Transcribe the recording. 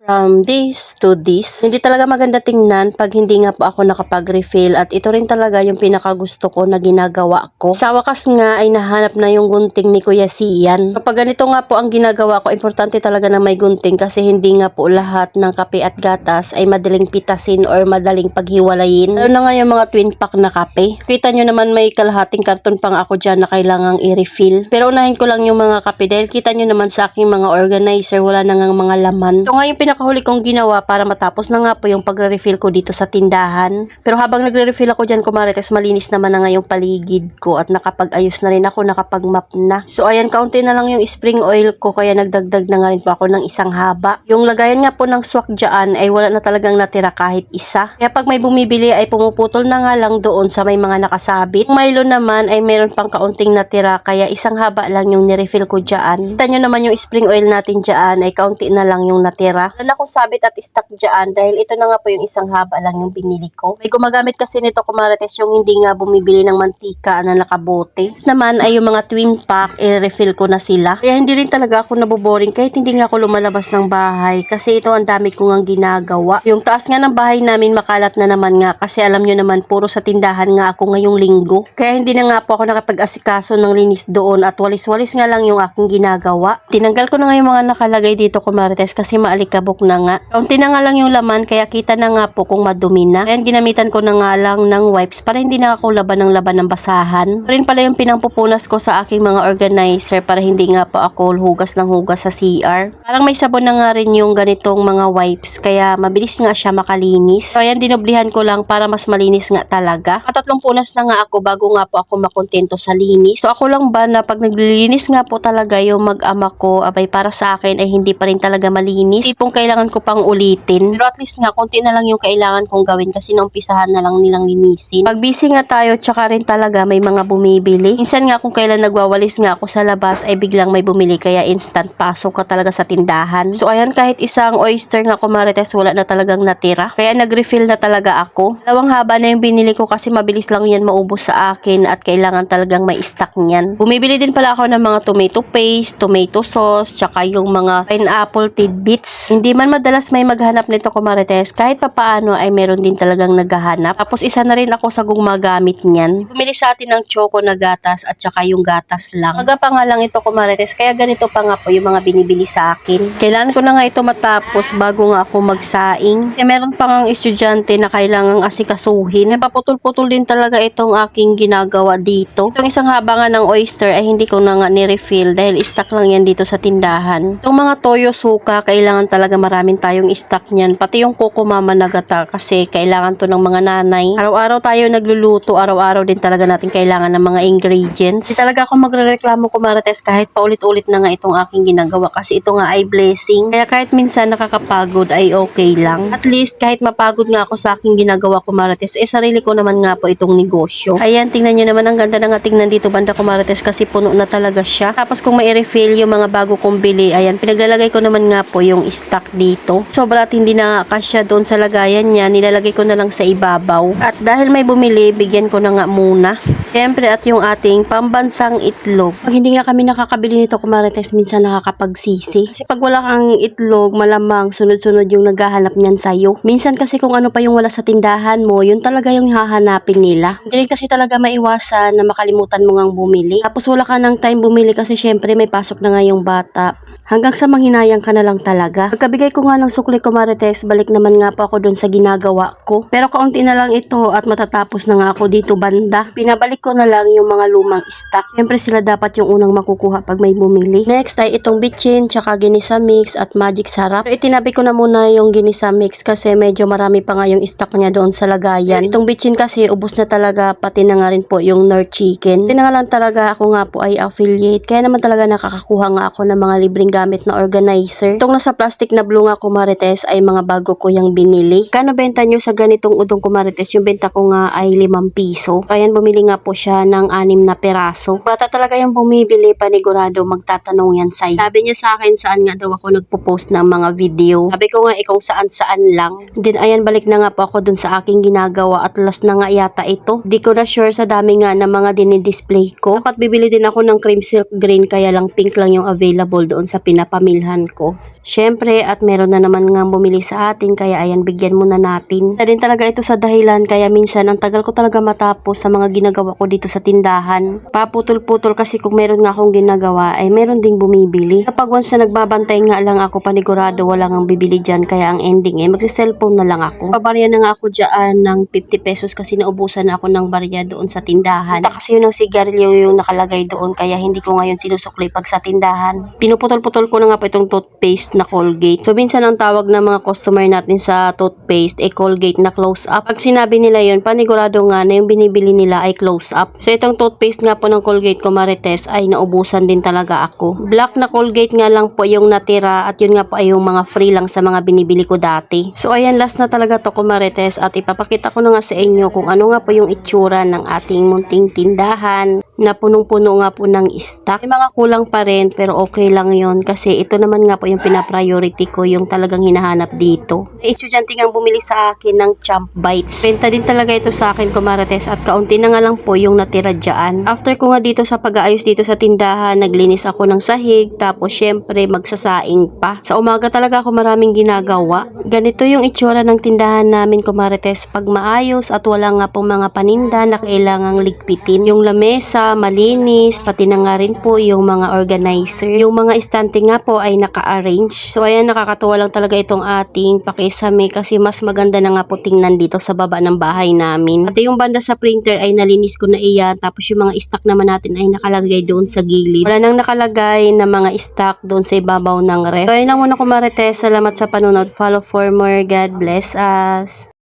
From this to this. Hindi talaga maganda tingnan pag hindi nga po ako nakapag-refill at ito rin talaga yung pinakagusto ko na ginagawa ko. Sa wakas nga ay nahanap na yung gunting ni Kuya Sian. Kapag ganito nga po ang ginagawa ko, importante talaga na may gunting kasi hindi nga po lahat ng kape at gatas ay madaling pitasin or madaling paghiwalayin. Lalo na nga yung mga twin pack na kape. Kita nyo naman may kalahating karton pang ako dyan na kailangang i-refill. Pero unahin ko lang yung mga kape dahil kita nyo naman sa aking mga organizer wala na nga mga laman. Ito nga yung pinakahuli kong ginawa para matapos na nga po yung pagre-refill ko dito sa tindahan. Pero habang nagre-refill ako dyan kumarites, malinis naman na nga yung paligid ko at nakapag-ayos na rin ako, nakapag-map na. So ayan, kaunti na lang yung spring oil ko kaya nagdagdag na nga rin po ako ng isang haba. Yung lagayan nga po ng swak dyan ay wala na talagang natira kahit isa. Kaya pag may bumibili ay pumuputol na nga lang doon sa may mga nakasabit. Yung Milo naman ay meron pang kaunting natira kaya isang haba lang yung nirefill ko dyan. Kita nyo naman yung spring oil natin dyan ay kaunti na lang yung natira. Wala akong sabit at stock dyan dahil ito na nga po yung isang haba lang yung binili ko. May gumagamit kasi nito kumarites yung hindi nga bumibili ng mantika na nakabote. Naman ay yung mga twin pack, i-refill ko na sila. Kaya hindi rin talaga ako naboboring kahit hindi nga ako lumalabas ng bahay kasi ito ang dami ko nga ginagawa. Yung taas nga ng bahay namin makalat na naman nga kasi alam nyo naman puro sa tindahan nga ako ngayong linggo. Kaya hindi na nga po ako nakapag-asikaso ng linis doon at walis-walis nga lang yung aking ginagawa. Tinanggal ko na nga yung mga nakalagay dito kumarites kasi maalikabok na nga. Kaunti na nga lang yung laman kaya kita na nga po kung madumi na. Kaya ginamitan ko na nga lang ng wipes para hindi na ako laban ng basahan. Rin pala yung pinampupunas ko sa aking mga organizer para hindi nga po ako hugas ng hugas sa CR. Parang may sabon na nga rin yung ganitong mga wipes kaya mabilis nga siya makalinis. So ayan, dinoblihan ko lang para mas malinis nga talaga. At 3 punas na nga ako bago nga po ako makontento sa linis. So ako lang ba na pag naglilinis nga po talaga yung mag-ama ko, abay para sa akin ay hindi pa rin talaga malinis. Tipong kailangan ko pang ulitin. Pero at least nga, konti na lang yung kailangan kong gawin kasi naumpisahan na lang nilang linisin. Pag busy nga tayo, tsaka rin talaga may mga bumibili. Minsan nga kung kailan nagwawalis nga ako sa labas ay biglang may bumili kaya instant pasok ka talaga sa tindahan. So ayan, kahit isang oyster nga kumarites wala na talagang natira. Kaya nag-refill na talaga ako. 2 haba na yung binili ko kasi mabilis lang yan maubos sa akin at kailangan talagang may stock niyan. Bumibili din pala ako ng mga tomato paste, tomato sauce, tsaka yung mga pineapple tidbits. Hindi man madalas may maghanap nito kumarites, kahit papaano ay meron din talagang naghahanap. Tapos isa na rin ako sa gumagamit niyan. Bumili sa atin ng choco na gatas at tsaka yung gatas lang. Maga pa nga lang ito kumarites, kaya ganito pa nga po yung mga binibili sa akin. Kailangan ko na nga ito matapos bago nga ako magsaing. Kaya meron pa nga estudyante na kailangang asikasuhin. Napaputol-putol din talaga itong aking ginagawa dito. Itong isang haba nga ng oyster ay hindi ko na nga ni-refill dahil stock lang yan dito sa tindahan. Itong mga toyo suka, kailangan talaga maraming tayong stock niyan. Pati yung Coco Mama Nagata kasi kailangan to ng mga nanay. Araw-araw tayo nagluluto, araw-araw din talaga natin kailangan ng mga ingredients. Hindi talaga ako magrereklamo kumarites kahit paulit-ulit na nga itong aking ginagawa kasi ito nga ay blessing. Kaya kahit minsan nakakapagod ay okay lang. At least kahit mapagod nga ako sa aking ginagawa kumarites, sarili ko naman nga po itong negosyo. Ayan, tingnan nyo naman ang ganda na nga tingnan dito banda kumarites kasi puno na talaga siya. Tapos kung may refill yung mga bago kong bili, ayan, pinaglalagay ko naman nga po yung stock dito. Sobra at hindi na kasya doon sa lagayan niya, nilalagay ko na lang sa ibabaw. At dahil may bumili, bigyan ko na nga muna. Siyempre at yung ating pambansang itlog. Pag hindi nga kami nakakabili nito kumarites, minsan nakakapagsisi. Kasi pag wala kang itlog, malamang sunod-sunod yung naghahanap niyan sa'yo. Minsan kasi kung ano pa yung wala sa tindahan mo, yun talaga yung hahanapin nila. Hindi rin kasi talaga maiwasan na makalimutan mo ngang bumili. Tapos wala ka ng time bumili kasi syempre may pasok na nga yung bata. Hanggang sa manghinayang ka na lang talaga. Pagkabigay ko nga ng sukli kumarites, balik naman nga po ako dun sa ginagawa ko. Pero kaunti na lang ito at matatapos na nga ako dito banda. Pinabalik ko na lang yung mga lumang stock. Siyempre sila dapat yung unang makukuha pag may bumili. Next ay itong bitchin, tsaka ginisa mix at magic sarap. Pero itinabi ko na muna yung ginisa mix kasi medyo marami pa nga yung stock niya doon sa lagayan. Itong bitchin kasi ubos na talaga, pati na nga rin po yung North Chicken. Tinangalan talaga ako nga po ay affiliate. Kaya naman talaga nakakakuha nga ako ng mga libreng gamit na organizer. Itong nasa plastic na blue nga kumarites ay mga bago ko yung binili. Kano benta nyo sa ganitong udong kumarites? Yung benta ko nga ay 5 piso. Ayan, bumili nga po siya ng 6 na peraso. Bata talaga yung bumibili, panigurado magtatanong yan sa'yo. Sabi niya sa akin saan nga daw ako nagpo-post ng mga video. Sabi ko nga kung saan-saan lang. Then ayan, balik na nga po ako dun sa aking ginagawa at last na nga yata ito. Di ko na sure sa dami nga na mga dinidisplay ko. Dapat bibili din ako ng cream silk green kaya lang pink lang yung available doon sa pinapamilhan ko. Syempre at at meron na naman nga bumili sa atin kaya ayan, bigyan muna natin. Isa din talaga ito sa dahilan kaya minsan ang tagal ko talaga matapos sa mga ginagawa ko dito sa tindahan. Paputol-putol kasi kung meron nga akong ginagawa ay meron ding bumibili. Kapag once na nagbabantay nga lang ako, panigurado walang ang bibili dyan kaya ang ending ay magsi-cellphone na lang ako. Pabarya na nga ako dyan ng 50 pesos kasi naubusan na ako ng barya doon sa tindahan. Kasi yun ang sigarilyo yung nakalagay doon kaya hindi ko ngayon sinusukli pag sa tindahan. Pinuputol-putol ko na nga po itong toothpaste na Colgate. So minsan ang tawag ng mga customer natin sa toothpaste ay Colgate na close up. Pag sinabi nila yun, panigurado nga na yung binibili nila ay close up. So itong toothpaste nga po ng Colgate ko Marites ay naubusan din talaga ako. Black na Colgate nga lang po yung natira at yun nga po ay yung mga free lang sa mga binibili ko dati. So ayan, last na talaga to ko Marites at ipapakita ko na nga sa inyo kung ano nga po yung itsura ng ating munting tindahan na punong-puno nga po ng stock. May mga kulang pa rin pero okay lang yon kasi ito naman nga po yung pina-priority ko, yung talagang hinahanap dito. May estudyante nga bumili sa akin ng Champ Bites. Benta din talaga ito sa akin kumarites at kaunti na nga lang po yung natira dyan. After ko nga dito sa pag-aayos dito sa tindahan, naglinis ako ng sahig tapos syempre magsasaing pa. Sa umaga talaga ako maraming ginagawa. Ganito yung itsura ng tindahan namin kumarites pag maayos at wala nga pong mga paninda na kailangang ligpitin. Yung lamesa malinis, pati na nga rin po yung mga organizer. Yung mga estante nga po ay naka-arrange. So ayan, nakakatuwa lang talaga itong ating pakisame kasi mas maganda na nga po tingnan dito sa baba ng bahay namin. At yung banda sa printer ay nalinis ko na iyan. Tapos yung mga stock naman natin ay nakalagay doon sa gilid. Wala nang nakalagay na mga stock doon sa ibabaw ng ref. So ayun lang muna ko Marites. Salamat sa panonood. Follow for more. God bless us.